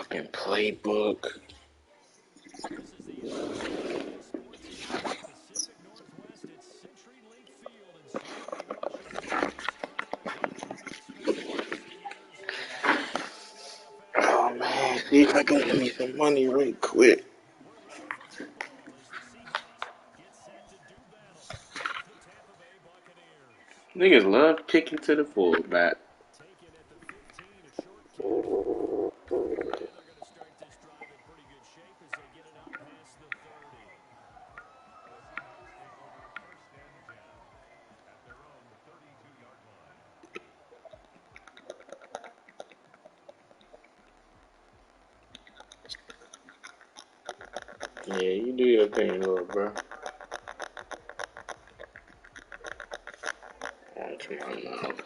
fucking playbook. Oh man, see if I can win me some money right quick. Niggas love kicking to the fullback. Yeah, you do your thing, little bro. Watch my mouth.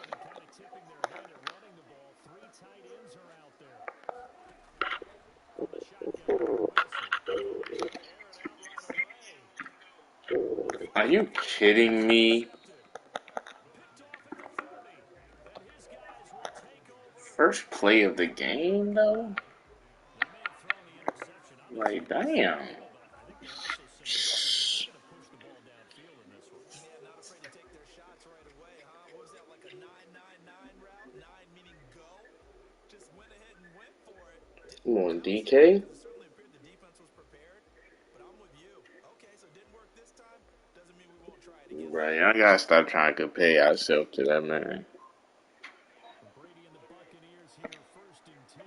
Are you kidding me? First play of the game, though? Like, damn. Come on, DK. Right, I gotta stop trying to compare ourselves to that man.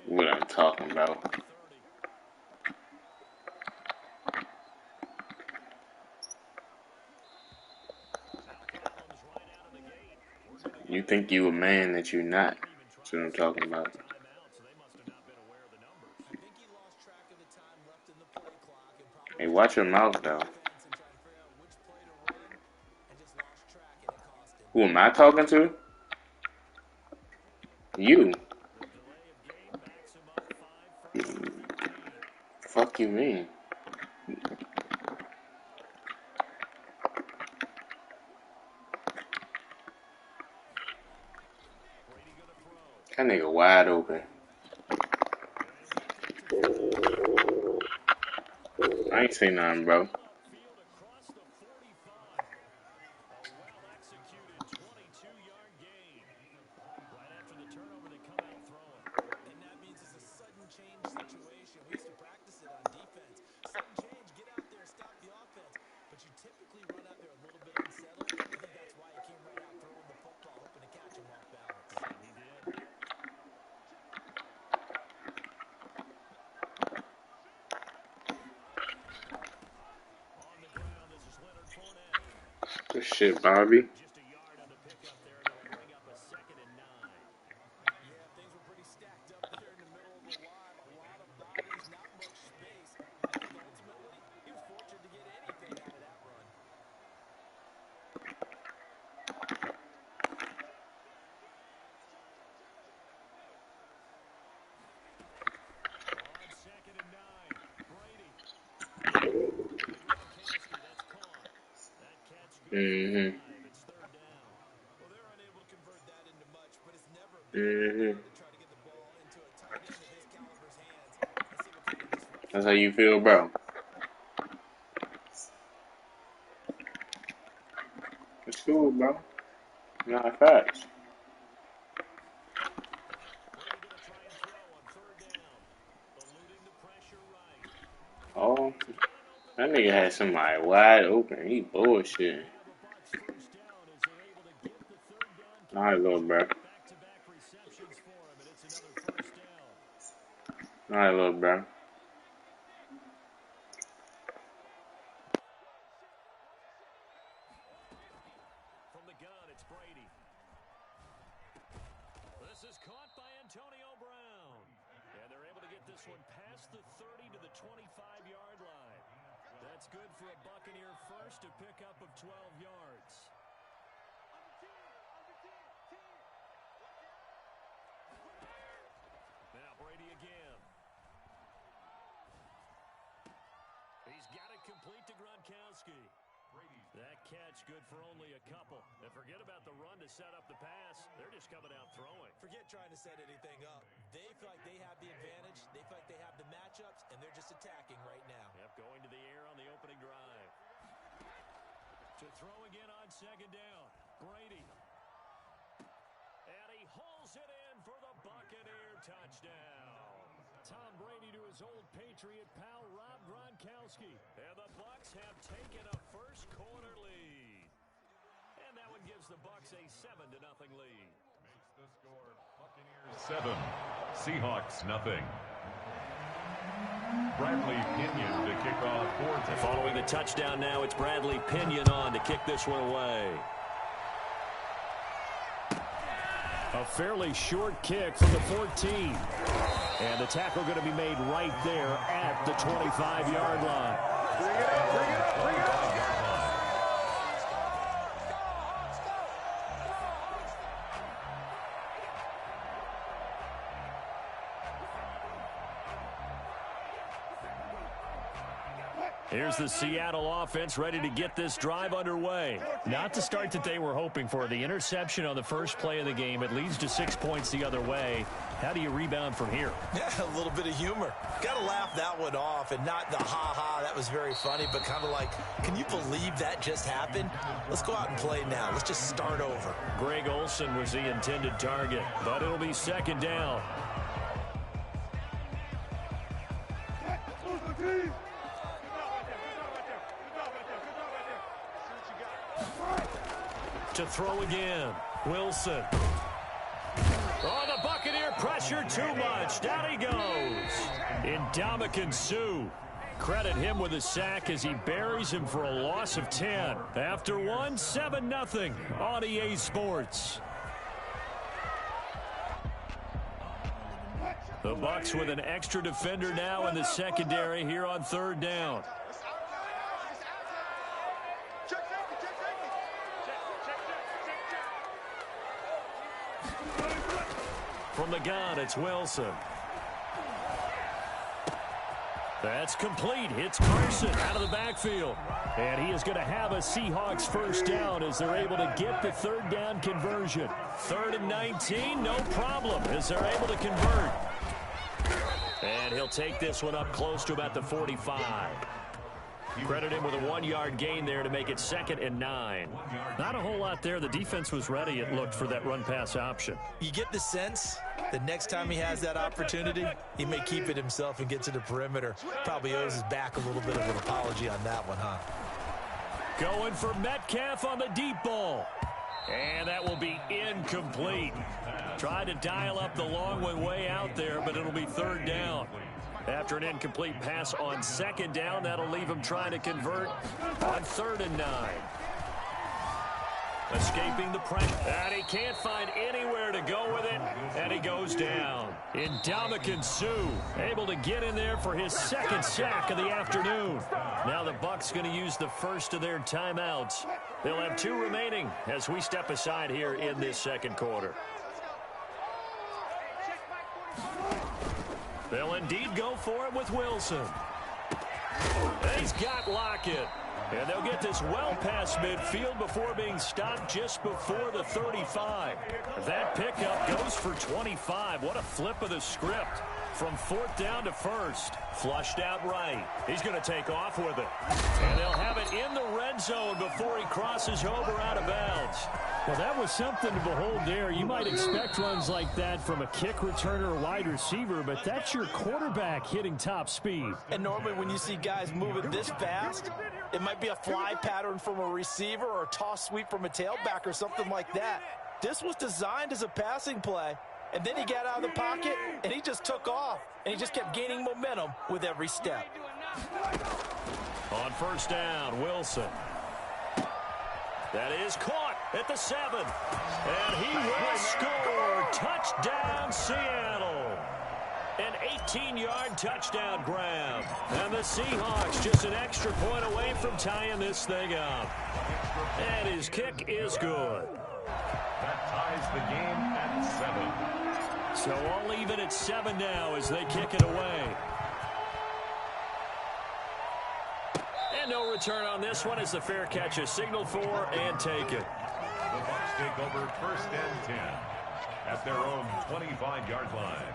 What I'm talking about. You think you a man that you're not. That's what I'm talking about. Hey, watch your mouth, though. Who am I talking to? You. Fuck you mean? That nigga wide open. I ain't say nothing, bro. Good shit, Bobby. Mm-hmm. Mm-hmm. That's how you feel, bro. It's cool, bro. Not facts. Oh, that nigga had somebody wide open. He bullshit. Alright, little bro. Alright, little bro. That catch good for only a couple. And forget about the run to set up the pass. They're just coming out throwing. Forget trying to set anything up. They feel like they have the advantage. They feel like they have To throw again on second down. Brady. And he hauls it in for the Buccaneer touchdown. Tom Brady to his old Patriot pal Rob Gronkowski. And the Bucs have taken a first quarter lead. And that one gives the Bucs a 7-0 lead. Makes the score Buccaneers 7, Seahawks nothing. Bradley Pinion to kick off for following the touchdown now, it's Bradley Pinion on to kick this one away. A fairly short kick from the 14. And the tackle going to be made right there at the 25-yard line. Bring it up, bring it up, bring it up. Here's the Seattle offense ready to get this drive underway. Not the start that they were hoping for. The interception on the first play of the game. It leads to 6 points the other way. How do you rebound from here? Yeah, a little bit of humor. Got to laugh that one off, and not the ha-ha, that was very funny, but kind of like, can you believe that just happened? Let's go out and play now. Let's just start over. Greg Olsen was the intended target, but it'll be second down. To throw again, Wilson. Oh, the Buccaneer pressure too much. Down he goes. Ndamukong Suh. Credit him with a sack as he buries him for a loss of 10. After one, 7-0 on EA Sports. The Bucs with an extra defender now in the secondary here on third down. From the gun, it's Wilson. That's complete. It's Carson out of the backfield. And he is going to have a Seahawks first down as they're able to get the third down conversion. 3rd and 19, no problem as they're able to convert. And he'll take this one up close to about the 45. Credit him with a 1-yard gain there to make it 2nd and 9. Not a whole lot there. The defense was ready, it looked, for that run-pass option. You get the sense that next time he has that opportunity, he may keep it himself and get to the perimeter. Probably owes his back a little bit of an apology on that one, huh? Going for Metcalf on the deep ball. And that will be incomplete. Tried to dial up the long one way out there, but it'll be 3rd down. After an incomplete pass on 2nd down, that'll leave him trying to convert on 3rd and 9. Escaping the pressure. And he can't find anywhere to go with it. And he goes down. Ndamukong Suh able to get in there for his 2nd sack of the afternoon. Now the Bucs going to use the first of their timeouts. They'll have 2 remaining as we step aside here in this 2nd quarter. They'll indeed go for it with Wilson. He's got Lockett. And they'll get this well past midfield before being stopped just before the 35. That pickup goes for 25. What a flip of the script. From 4th down to 1st. Flushed out right. He's going to take off with it. And they'll have it in the red zone before he crosses over out of bounds. Well, that was something to behold there. You might expect runs like that from a kick returner or wide receiver, but that's your quarterback hitting top speed. And normally when you see guys moving this fast, it might be a fly pattern from a receiver or a toss sweep from a tailback or something like that. This was designed as a passing play, and then he got out of the pocket, and he just took off, and he just kept gaining momentum with every step. On 1st down, Wilson. That is caught at the 7. And he will score. Touchdown, Seattle. An 18-yard touchdown grab. And the Seahawks just an extra point away from tying this thing up. And his kick is good. That ties the game at 7. So all even at 7 now as they kick it away. And no return on this one as the fair catch is signaled for and taken. The Bucs take over 1st and 10 at their own 25-yard line.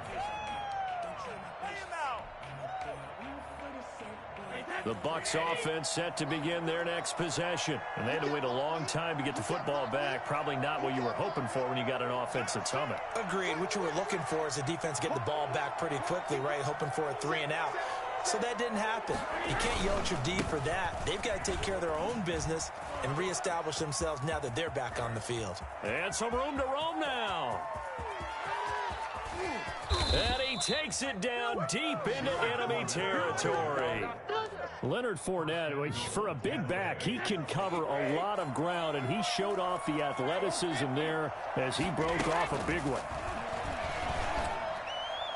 The Bucs offense set to begin their next possession. And they had to wait a long time to get the football back. Probably not what you were hoping for when you got an offense that's humming. Agreed. What you were looking for is the defense getting the ball back pretty quickly, right? Hoping for a 3-and-out. So that didn't happen. You can't yell at your D for that. They've got to take care of their own business and reestablish themselves now that they're back on the field. And some room to roam now. And he takes it down deep into enemy territory. Leonard Fournette, for a big back, he can cover a lot of ground, and he showed off the athleticism there as he broke off a big one.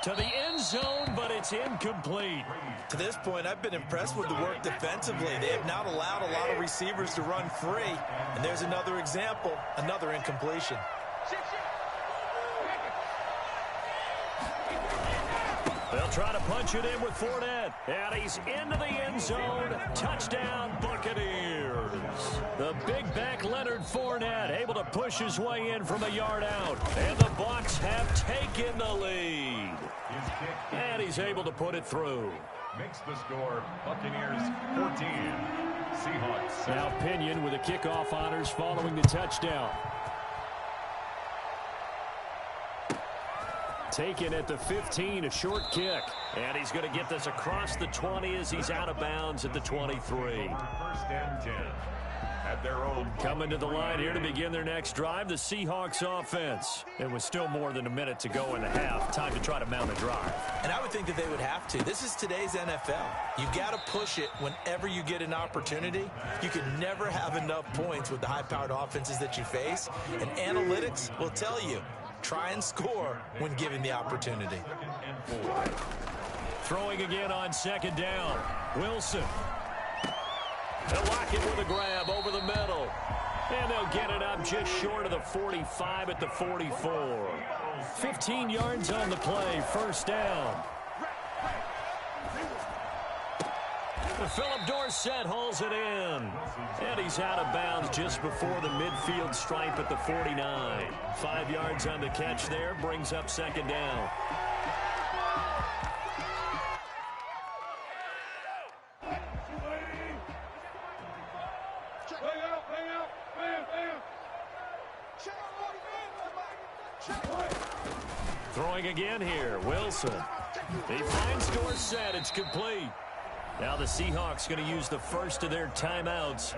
To the end zone, but it's incomplete. To this point, I've been impressed with the work defensively. They have not allowed a lot of receivers to run free. And there's another example, another incompletion. They'll try to punch it in with Fournette. And he's into the end zone. Touchdown, Buccaneers. The big back Leonard Fournette able to push his way in from a yard out. And the Bucs have taken the lead. And he's able to put it through. Makes the score Buccaneers 14. Seahawks. Now Pinion with the kickoff honors following the touchdown. Taken at the 15, a short kick. And he's going to get this across the 20 as he's out of bounds at the 23. First and 10 at their own. Coming to the line here to begin their next drive, the Seahawks offense. And with still more than a minute to go in the half, time to try to mount a drive. And I would think that they would have to. This is today's NFL. You got to push it whenever you get an opportunity. You can never have enough points with the high-powered offenses that you face. And analytics will tell you, try and score when given the opportunity. Throwing again on second down. Wilson. They'll lock it with a grab over the middle. And they'll get it up just short of the 45 at the 44. 15 yards on the play. First down. Philip Dorsett hauls it in. And he's out of bounds just before the midfield stripe at the 49. 5 yards on the catch there. Brings up second down. Throwing again here. Wilson. He finds Dorsett. It's complete. Now the Seahawks going to use the first of their timeouts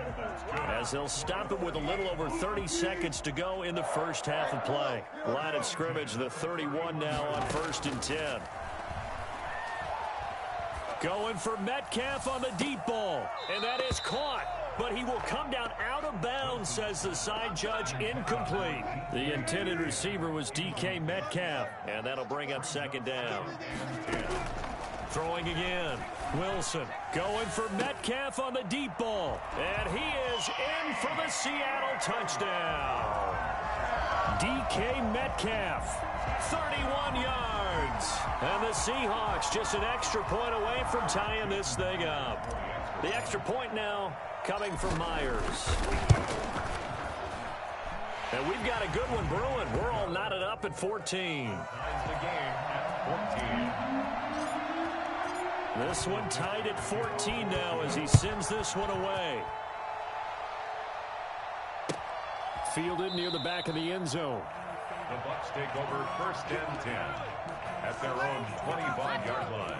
as they'll stop it with a little over 30 seconds to go in the first half of play. Line of scrimmage, the 31 now on 1st and 10. Going for Metcalf on the deep ball. And that is caught. But he will come down out of bounds, says the side judge. Incomplete. The intended receiver was DK Metcalf. And that'll bring up second down. Throwing again. Wilson going for Metcalf on the deep ball. And he is in for the Seattle touchdown. DK Metcalf, 31 yards. And the Seahawks just an extra point away from tying this thing up. The extra point now coming from Myers. And we've got a good one brewing. We're all knotted up at 14. Ties the game at 14. This one tied at 14 now as he sends this one away. Fielded near the back of the end zone. The Bucs take over 1st and 10 at their own 25-yard line.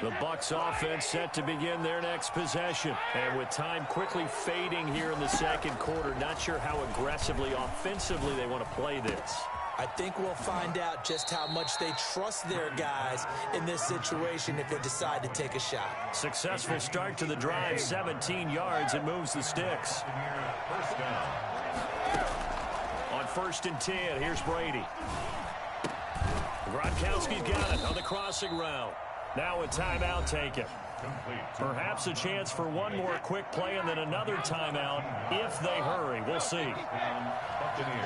The Bucs offense set to begin their next possession. And with time quickly fading here in the second quarter, not sure how aggressively, offensively they want to play this. I think we'll find out just how much they trust their guys in this situation if they decide to take a shot. Successful start to the drive, 17 yards, and moves the sticks. First down. On 1st and 10, here's Brady. Gronkowski's got it on the crossing route. Now a timeout taken. Perhaps a chance for one more quick play and then another timeout if they hurry. We'll see. Buccaneers.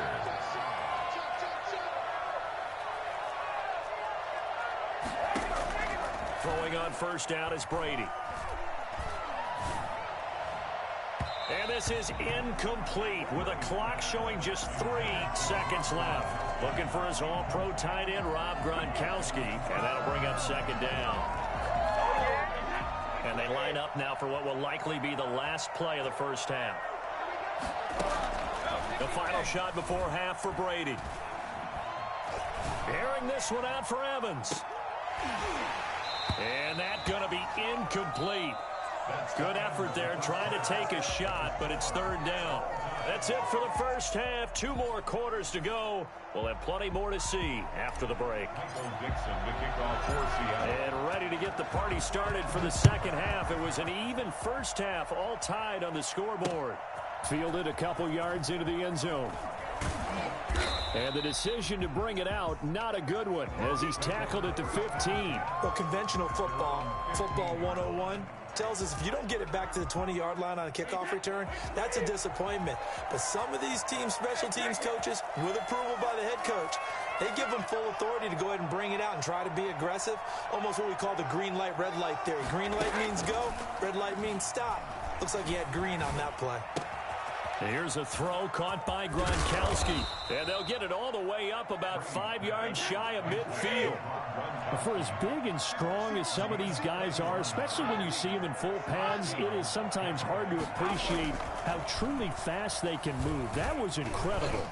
Throwing on 1st down is Brady. And this is incomplete with a clock showing just 3 seconds left. Looking for his all-pro tight end, Rob Gronkowski, and that'll bring up second down. And they line up now for what will likely be the last play of the first half. The final shot before half for Brady. Airing this one out for Evans. And that's going to be incomplete. Good effort there trying to take a shot, but it's third down. That's it for the first half. 2 more quarters to go. We'll have plenty more to see after the break. And ready to get the party started for the second half. It was an even first half, all tied on the scoreboard. Fielded a couple yards into the end zone. And the decision to bring it out, not a good one, as he's tackled at the 15. Well, conventional football 101, tells us if you don't get it back to the 20-yard line on a kickoff return, that's a disappointment. But some of these teams, special teams coaches, with approval by the head coach, they give them full authority to go ahead and bring it out and try to be aggressive. Almost what we call the green light, red light theory. Green light means go, red light means stop. Looks like he had green on that play. Here's a throw caught by Gronkowski. And they'll get it all the way up about 5 yards shy of midfield. For as big and strong as some of these guys are, especially when you see them in full pads, it is sometimes hard to appreciate how truly fast they can move. That was incredible.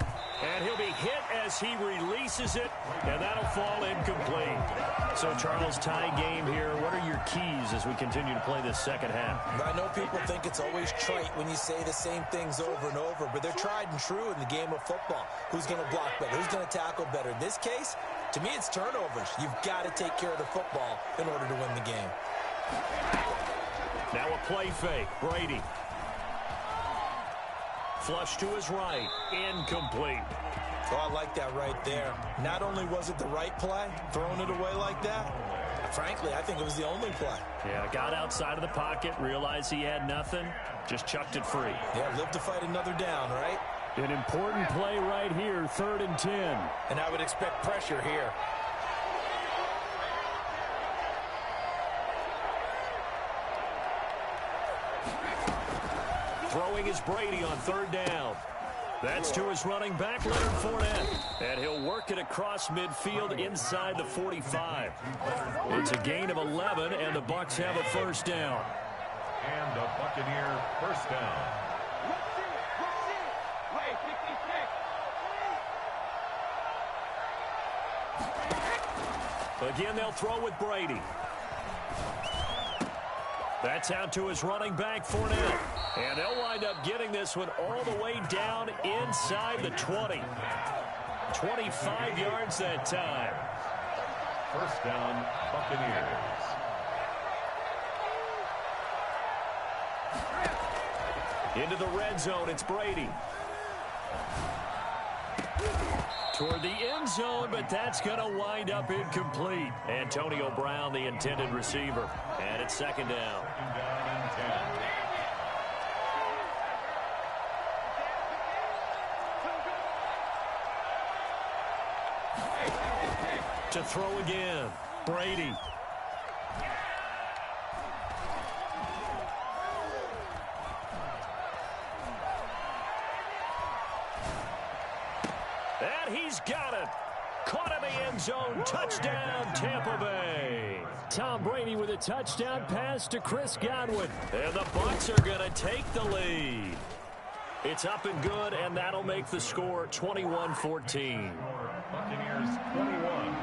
And he'll be hit as he releases it, and that'll fall incomplete. So, Charles, tie game here. What are your keys as we continue to play this second half? I know people think it's always trite when you say the same things over and over, but they're tried and true in the game of football. Who's going to block better? Who's going to tackle better? In this case, to me, it's turnovers. You've got to take care of the football in order to win the game. Now a play fake. Brady. Flush to his right. Incomplete. Oh, I like that right there. Not only was it the right play, throwing it away like that, frankly, I think it was the only play. Yeah, got outside of the pocket, realized he had nothing, just chucked it free. Yeah, live to fight another down, right? An important play right here, 3rd and 10. And I would expect pressure here. Throwing is Brady on 3rd down. That's to his running back, Leonard Fournette. And he'll work it across midfield inside the 45. It's a gain of 11, and the Bucs have a first down. And a Buccaneer first down. Again, they'll throw with Brady. That's out to his running back, Fournette. And they'll wind up getting this one all the way down inside the 20. 25 yards that time. First down, Buccaneers. Into the red zone, it's Brady. Toward the end zone, but that's going to wind up incomplete. Antonio Brown, the intended receiver. And it's second down. Second down and 10. To throw again, Brady. And he's got it. Caught in the end zone. Touchdown, Tampa Bay. Tom Brady with a touchdown pass to Chris Godwin. And the Bucs are going to take the lead. It's up and good, and that'll make the score 21-14. Buccaneers 21.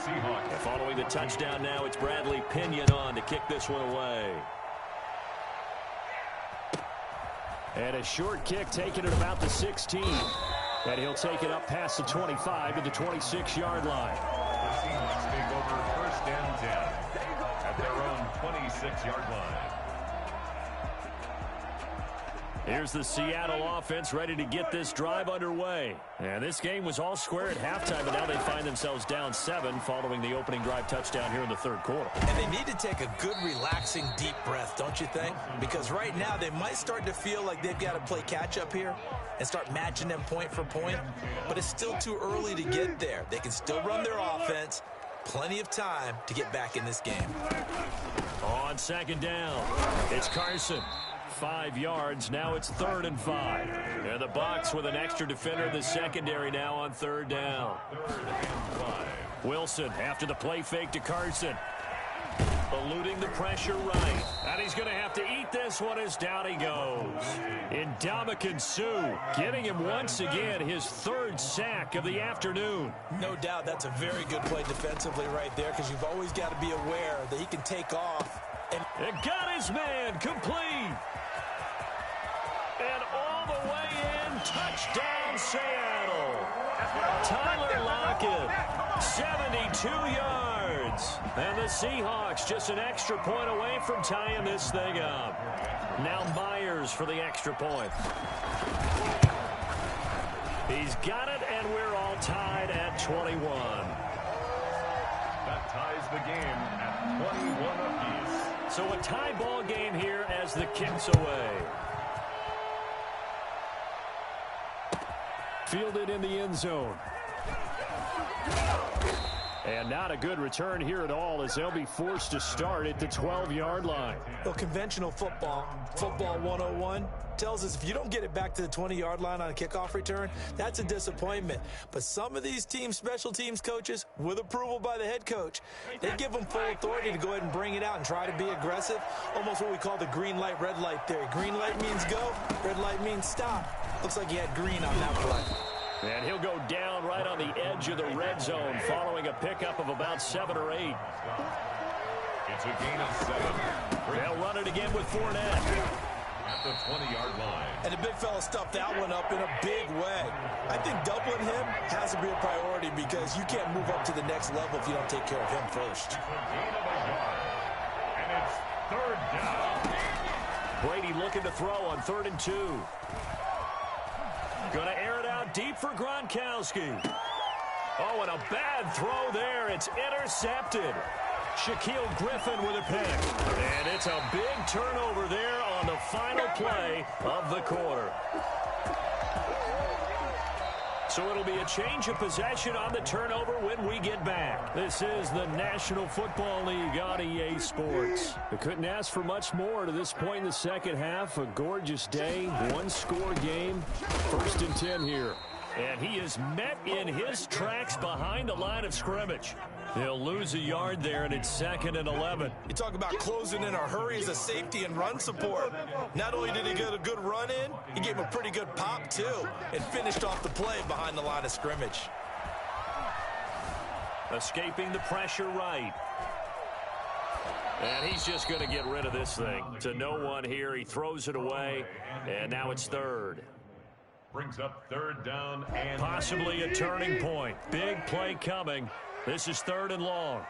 Seahawks. And following the touchdown now, it's Bradley Pinion on to kick this one away. And a short kick taken at about the 16. And he'll take it up past the 25 to the 26-yard line. The Seahawks take over first and 10 at their own 26-yard line. Here's the Seattle offense ready to get this drive underway. And this game was all square at halftime, but now they find themselves down 7 following the opening drive touchdown here in the third quarter. And they need to take a good, relaxing, deep breath, don't you think? Because right now they might start to feel like they've got to play catch-up here and start matching them point for point. But it's still too early to get there. They can still run their offense. Plenty of time to get back in this game. On second down, it's Carson. 5 yards. Now it's 3rd and 5. And the Bucs with an extra defender in the secondary now on 3rd down. Wilson after the play fake to Carson. Eluding the pressure right. And he's going to have to eat this one as down he goes. Ndamukong Suh getting him once again his 3rd sack of the afternoon. No doubt that's a very good play defensively right there, because you've always got to be aware that he can take off. And got his man complete. And all the way in, touchdown Seattle. Tyler Lockett, 72 yards. And the Seahawks just an extra point away from tying this thing up. Now Myers for the extra point. He's got it, and we're all tied at 21. That ties the game at 21 apiece. So a tie ball game here as the kick's away. Fielded in the end zone. And not a good return here at all, as they'll be forced to start at the 12-yard line. Well, conventional football 101, tells us if you don't get it back to the 20-yard line on a kickoff return, that's a disappointment. But some of these team special teams coaches, with approval by the head coach, they give them full authority to go ahead and bring it out and try to be aggressive, almost what we call the green light, red light theory. Green light means go, red light means stop. Looks like he had green on that play. And he'll go down right on the edge of the red zone following a pickup of about 7 or 8. It's a gain of 7. They'll run it again with Fournette. At the 20-yard line. And the big fella stuffed that one up in a big way. I think doubling him has to be a priority, because you can't move up to the next level if you don't take care of him first. It's a gain of a yard. And it's 3rd down. Brady looking to throw on 3rd and 2. Going to air it out deep for Gronkowski. Oh, and a bad throw there. It's intercepted. Shaquille Griffin with a pick. And it's a big turnover there on the final play of the quarter. So it'll be a change of possession on the turnover when we get back. This is the National Football League on EA Sports. They couldn't ask for much more to this point in the second half. A gorgeous day, one-score game, 1st and 10 here. And he is met in his tracks behind the line of scrimmage. He'll lose a yard there, and it's 2nd and 11. You talk about closing in a hurry as a safety and run support. Not only did he get a good run in, he gave him a pretty good pop, too, and finished off the play behind the line of scrimmage. Escaping the pressure right. And he's just going to get rid of this thing. To no one here. He throws it away, and now it's 3rd. Brings up 3rd down and possibly a turning point. Big play coming. This is 3rd and long.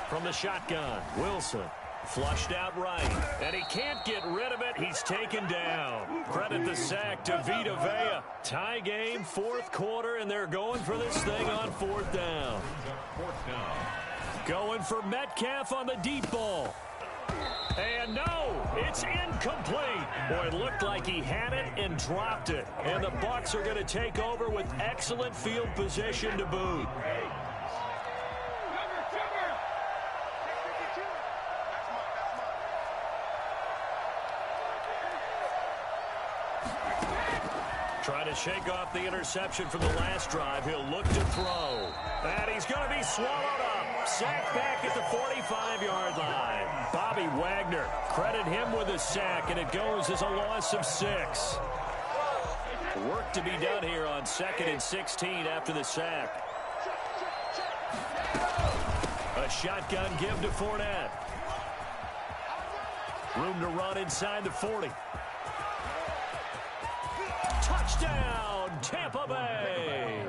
From the shotgun, Wilson flushed out right. And he can't get rid of it. He's taken down. Credit the sack to Vita Vea. Tie game, 4th quarter, and they're going for this thing on 4th down. 4th down. Going for Metcalf on the deep ball. And no, it's incomplete. Boy, it looked like he had it and dropped it. And the Bucs are going to take over with excellent field position to boot. Trying to shake off the interception from the last drive. He'll look to throw. And he's going to be swallowed up. Sacked back at the 45-yard line. Bobby Wagner, credit him with a sack, and it goes as a loss of 6. Work to be done here on 2nd and 16 after the sack. A shotgun give to Fournette. Room to run inside the 40. Touchdown, Tampa Bay.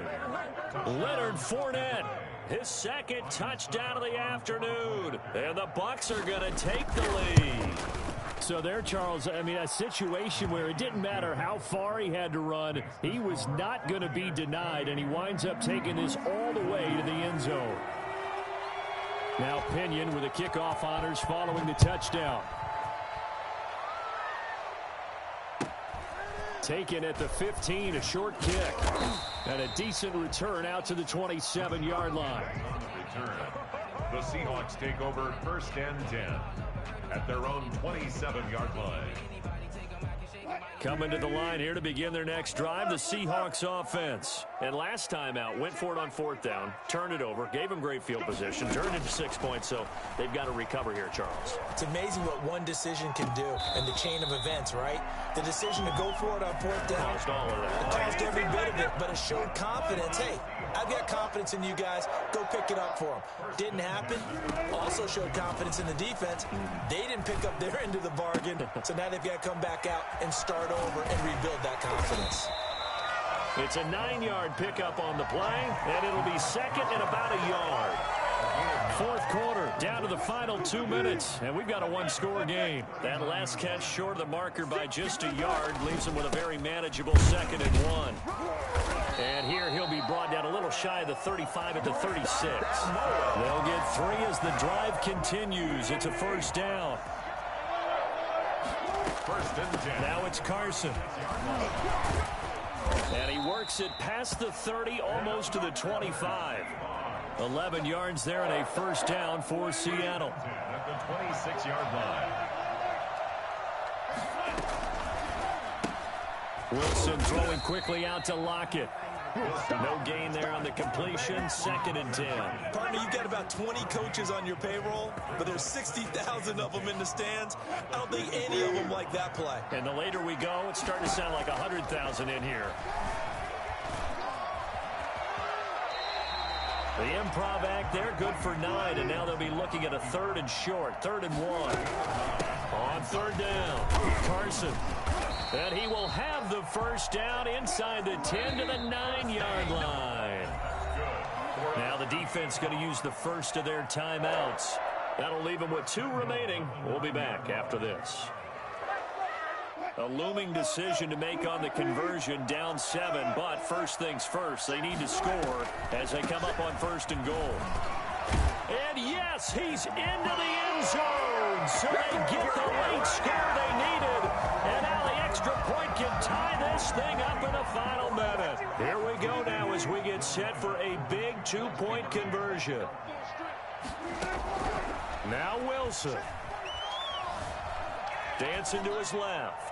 Leonard Fournette, his 2nd touchdown of the afternoon. And the Bucs are going to take the lead. So there, Charles, I mean, a situation where it didn't matter how far he had to run. He was not going to be denied, and he winds up taking this all the way to the end zone. Now Pinion with the kickoff honors following the touchdown. Taken at the 15, a short kick. And a decent return out to the 27-yard line. Return. The Seahawks take over 1st and 10 at their own 27-yard line. Coming to the line here to begin their next drive, the Seahawks offense. And last time out, went for it on 4th down, turned it over, gave them great field position, turned into 6 points, so they've got to recover here, Charles. It's amazing what one decision can do in the chain of events, right? The decision to go for it on 4th down. Caused all of that. It caused every bit of it, but it showed confidence. Hey, I've got confidence in you guys. Go pick it up for them. Didn't happen. Also showed confidence in the defense. They didn't pick up their end of the bargain, so now they've got to come back out and start over and rebuild that confidence. It's a 9-yard pickup on the play, and it'll be second and about a yard. 4th quarter, down to the final 2 minutes, and we've got a one-score game. That last catch short of the marker by just a yard leaves them with a very manageable 2nd and 1. And here he'll be brought down a little shy of the 35 at the 36. They'll get 3 as the drive continues. It's a 1st down. 1st and 10. Now it's Carson. And he works it past the 30, almost to the 25. 11 yards there and a 1st down for Seattle. At the 26-yard line. Wilson throwing quickly out to Lockett. No gain there on the completion. 2nd and 10. Partner, you've got about 20 coaches on your payroll, but there's 60,000 of them in the stands. I don't think any of them like that play. And the later we go, it's starting to sound like 100,000 in here. The improv act there, good for 9, and now they'll be looking at a 3rd and short, 3rd and 1. On 3rd down, Carson. And he will have the 1st down inside the 10 to the 9-yard line. Now the defense going to use the first of their timeouts. That'll leave them with 2 remaining. We'll be back after this. A looming decision to make on the conversion, down 7, but first things first, they need to score as they come up on 1st and goal. And yes, he's into the end zone, so they get the late score they needed. And now the extra point can tie this thing up in the final minute. Here we go now as we get set for a big 2-point conversion. Now Wilson. Dancing to his left.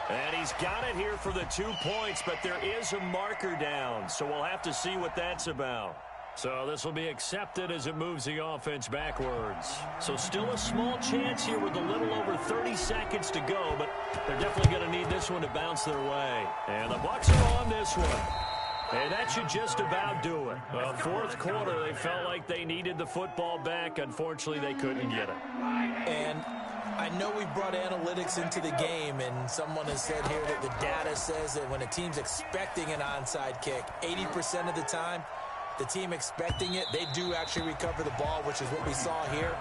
And he's got it here for the 2 points, but there is a marker down, so we'll have to see what that's about. So this will be accepted as it moves the offense backwards. So still a small chance here with a little over 30 seconds to go, but they're definitely going to need this one to bounce their way. And the Bucs are on this one. And that should just about do it. Well, 4th quarter, they felt like they needed the football back. Unfortunately, they couldn't get it. And I know we brought analytics into the game, and someone has said here that the data says that when a team's expecting an onside kick, 80% of the time, the team expecting it, they do actually recover the ball, which is what we saw here.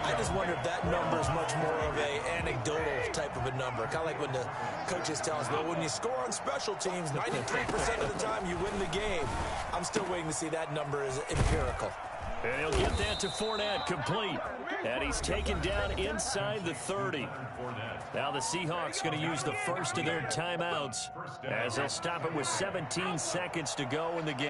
I just wonder if that number is much more of a anecdotal type of a number. Kind of like when the coaches tell us, well, when you score on special teams, 93% of the time you win the game. I'm still waiting to see that number is empirical. And he'll get that to Fournette, complete. And he's taken down inside the 30. Now the Seahawks going to use the first of their timeouts as they'll stop it with 17 seconds to go in the game.